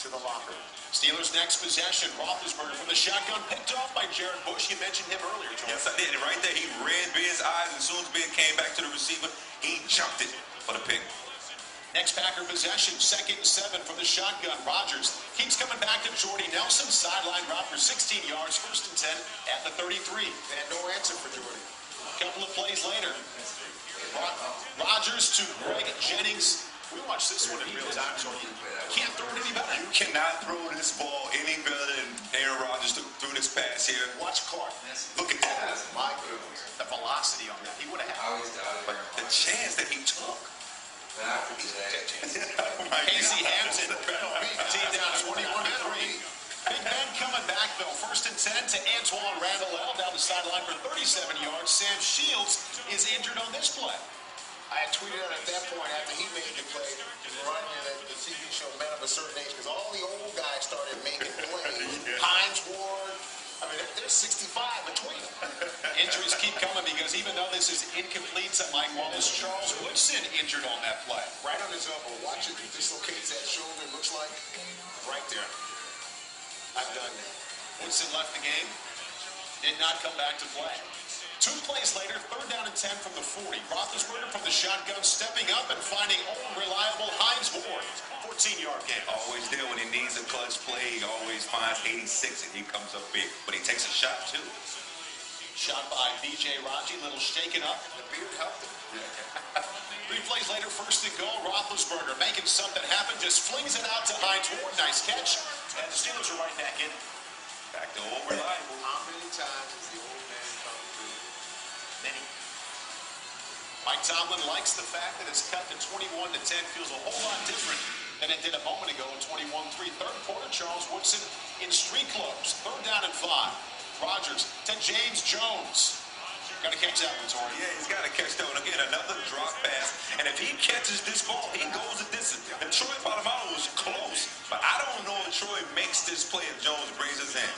to the locker. Steelers' next possession, Roethlisberger from the shotgun, picked off by Jared Bush. You mentioned him earlier, George. Yes, I did. Right there, he read Beard's eyes. As soon as Beard came back to the receiver, he jumped it for the pick. Next Packer possession, 2nd and 7 from the shotgun. Rodgers keeps coming back to Jordy Nelson. Sideline route for 16 yards, 1st and 10 at the 33. And no answer for Jordy. A couple of plays later, Rodgers to Greg Jennings. We watched this one in real time, so you can't throw it any better. You cannot throw this ball any better than Aaron Rodgers threw this pass here. Watch Clark. Look at that. My goodness. The velocity on that. He would have had it. But the chance that he took. Casey Hampton, team down 21-3. Big Ben coming back, though. 1st and 10 to Antoine Randall down the sideline for 37 yards. Sam Shields is injured on this play. I had tweeted out at that point after he made the play, reminding me that the TV show Men of a Certain Age, because all the old guys started making plays. Hines Ward, I mean, there's 65 between them. Injuries keep coming because even though this is incomplete to Mike Wallace, Charles Woodson injured on that play. Right on his elbow. Watch it. He dislocates that shoulder, looks like. Right there. I've done that. Woodson left the game, did not come back to play. 2 plays later, 3rd down and 10 from the 40. Roethlisberger from the shotgun, stepping up and finding old reliable Hines Ward. 14-yard gain. Always there when he needs a clutch play. He always finds 86 and he comes up big. But he takes a shot, too. Shot by B.J. Raji, little shaken up. The beard helped him. 3 plays later, 1st and goal. Roethlisberger making something happen, just flings it out to Hines Ward. Nice catch. And the Steelers are right back in. Back to old reliable. How many times has the old man come through? Many. Mike Tomlin likes the fact that it's cut to 21-10. Feels a whole lot different than it did a moment ago in 21-3. 3rd quarter, Charles Woodson in street clothes. 3rd down and 5. Rodgers to James Jones. Got to catch that one, Tori. Yeah, he's got to catch that one. Again, another drop pass. And if he catches this ball, he goes a distance. And Troy Polamalu was close. But I don't know if Troy makes this play if Jones brings us in.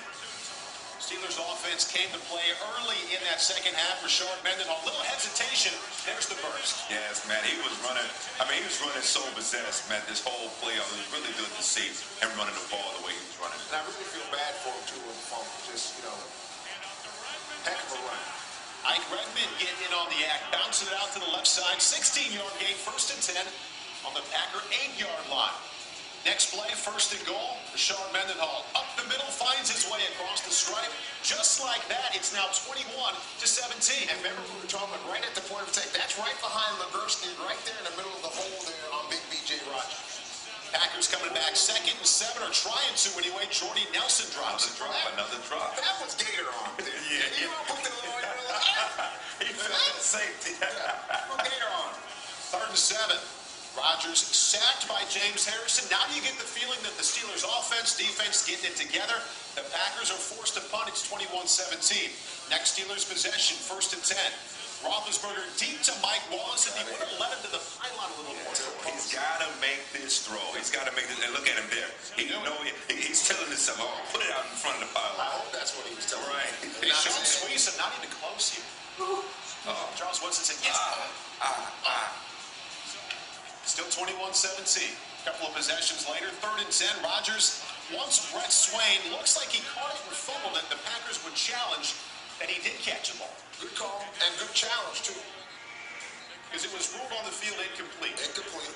Steelers offense came to play early in that second half. Rashard Mendenhall, little hesitation. There's the burst. Yes, man, he was running. I mean, he was running so possessed, man. This whole play, it was really good to see him running the ball the way he was running. And I really feel bad for him, too, in the fumble. Just, heck of a run. Ike Redmond getting in on the act, bouncing it out to the left side. 16-yard gain, 1st and 10 on the Packer 8-yard line. Next play, 1st and goal. Rashard Mendenhall up the middle, finds his way across the stripe. Just like that, it's now 21-17. And remember, we were talking right at the point of attack. That's right behind Legursky, right there in the middle of the hole there on Big B.J. Rodgers. Packers coming back 2nd and 7, or trying to anyway. Jordy Nelson drops it. Another drop. That was Gator on there. Yeah. You put the little He felt the safety. Put Gator on. 3rd and 7. Rodgers sacked by James Harrison. Now you get the feeling that the Steelers offense, defense getting it together. The Packers are forced to punt. It's 21-17. Next Steelers possession, 1st and 10. Roethlisberger deep to Mike Wallace, and he would have led him to the pylon a little more. He's got to make this throw. He's got to make this. And look at him there. He's telling himself, oh, put it out in front of the pylon. I hope that's what he was telling me. Right. They showed squeeze him, not even close here. Charles Woodson said, yes. Still 21-17. A couple of possessions later, 3rd and 10. Rodgers, once Brett Swain, looks like he caught it and fumbled it. The Packers would challenge that he did catch the ball. Good call and good challenge, too. Because it was ruled on the field incomplete. Incomplete.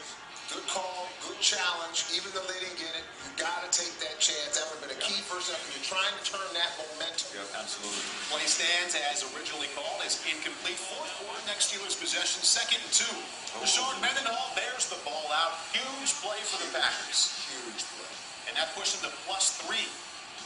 Good call, good challenge. Even though they didn't get it, you got to take that chance. That would have been a key first step. You're trying to turn that momentum. Yep, absolutely. Play stands as originally called as incomplete. 4th quarter, next Steelers possession, 2nd and 2. Rashard Mendenhall bears the ball out. Huge play for the Packers. Huge play. And that pushed them to +3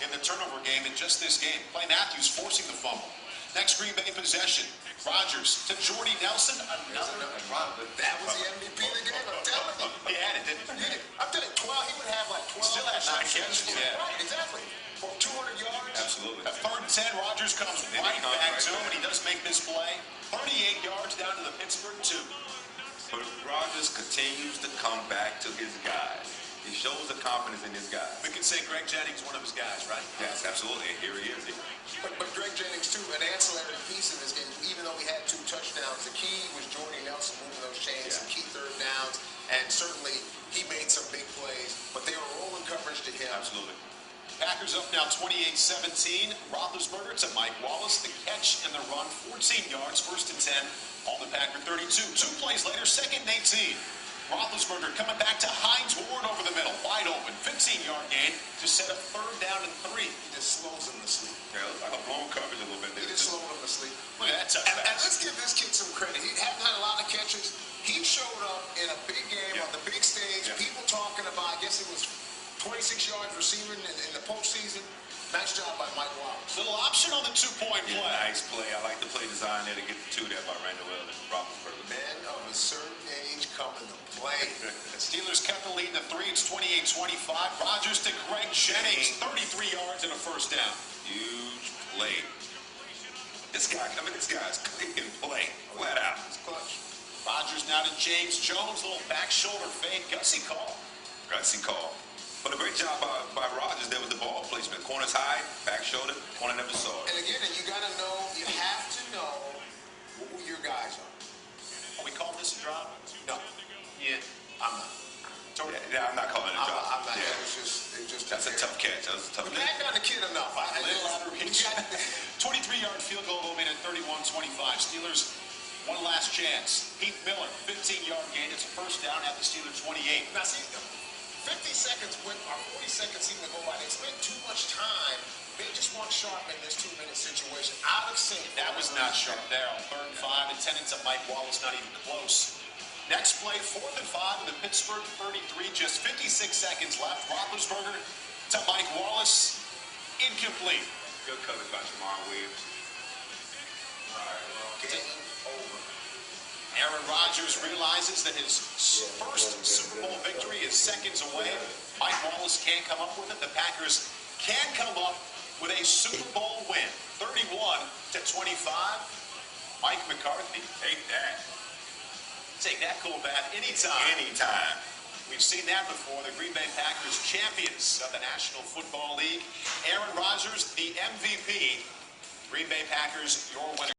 in the turnover game in just this game. Clay Matthews forcing the fumble. Next Green Bay possession. Rodgers to Jordy Nelson. Another run. That was the MVP of the game. I'm telling you. He had it, didn't he? I'm telling you, 12. He would have like 12. Still had 9 catches. Yeah. Right, exactly. For 200 yards. Absolutely. At 3rd and 10, Rodgers comes right back to him, and he does make this play. 38 yards down to the Pittsburgh 2. But Rodgers continues to come back to his guys. He shows the confidence in his guys. We can say Greg Jennings one of his guys, right? Yes, absolutely. And here he is. But Greg Jennings, too, an ancillary piece in this game, even though we had 2 touchdowns, the key was Jordy Nelson moving those chains, some key 3rd downs, and certainly he made some big plays, but they were rolling coverage to him. Absolutely. Packers up now 28-17. Roethlisberger to Mike Wallace. The catch and the run, 14 yards, first and 10 on the Packer 32. 2 plays later, second and 18. Roethlisberger coming back to Hines Ward over the middle, wide open, 15-yard gain to set up third down and 3. He just slows him to sleep. Yeah, like a blown coverage a little bit there. He just slowed him to sleep. Look at that touch And pass. let's give this kid some credit. He hadn't had a lot of catches. He showed up in a big game on the big stage. People talking about, I guess it was 26 yards receiving in the postseason. Nice job by Mike Wallace. Little option on the 2-point play. Nice play. I like the play design there to get the 2 there by Randall Roethlisberger. Men of a certain age coming to play. The Steelers kept the lead in the 3. It's 28-25. Rodgers to Greg Jennings, 33 yards and a first down. Huge play. This guy's clicking play flat out. It's clutch. Rodgers now to James Jones, little back shoulder fade. Gutsy call. Gutsy call. But a great job by Rodgers there with the ball placement. Corner's high, back shoulder, corner never saw it. And again, you got to know, you have to know who your guys are. Are we calling this a drop? No. Yeah. I'm not. Yeah, I'm not calling it a drop. I'm not. Yeah. It just That's a tough catch. That was a tough But catch. back on the kid enough. A little out of reach. 23-yard field goal made at 31-25. Steelers, one last chance. Heath Miller, 15-yard gain. It's a first down at the Steelers 28. Now see, 50 seconds went, or 40 seconds seem to go by. They spent too much time. They just want Sharp in this 2-minute situation. Out of sync. That was not sharp there on 3rd and 5. Intended to Mike Wallace, not even close. Next play, 4th and 5 in the Pittsburgh 33. Just 56 seconds left. Roethlisberger to Mike Wallace. Incomplete. Good coverage by Jamar Williams. Game over. Aaron Rodgers realizes that his first Super Bowl victory is seconds away. Mike Wallace can't come up with it. The Packers can come up with a Super Bowl win, 31-25. Mike McCarthy, take that. Take that, cool bath, anytime. Anytime. We've seen that before. The Green Bay Packers, champions of the National Football League. Aaron Rodgers, the MVP. Green Bay Packers, your winner.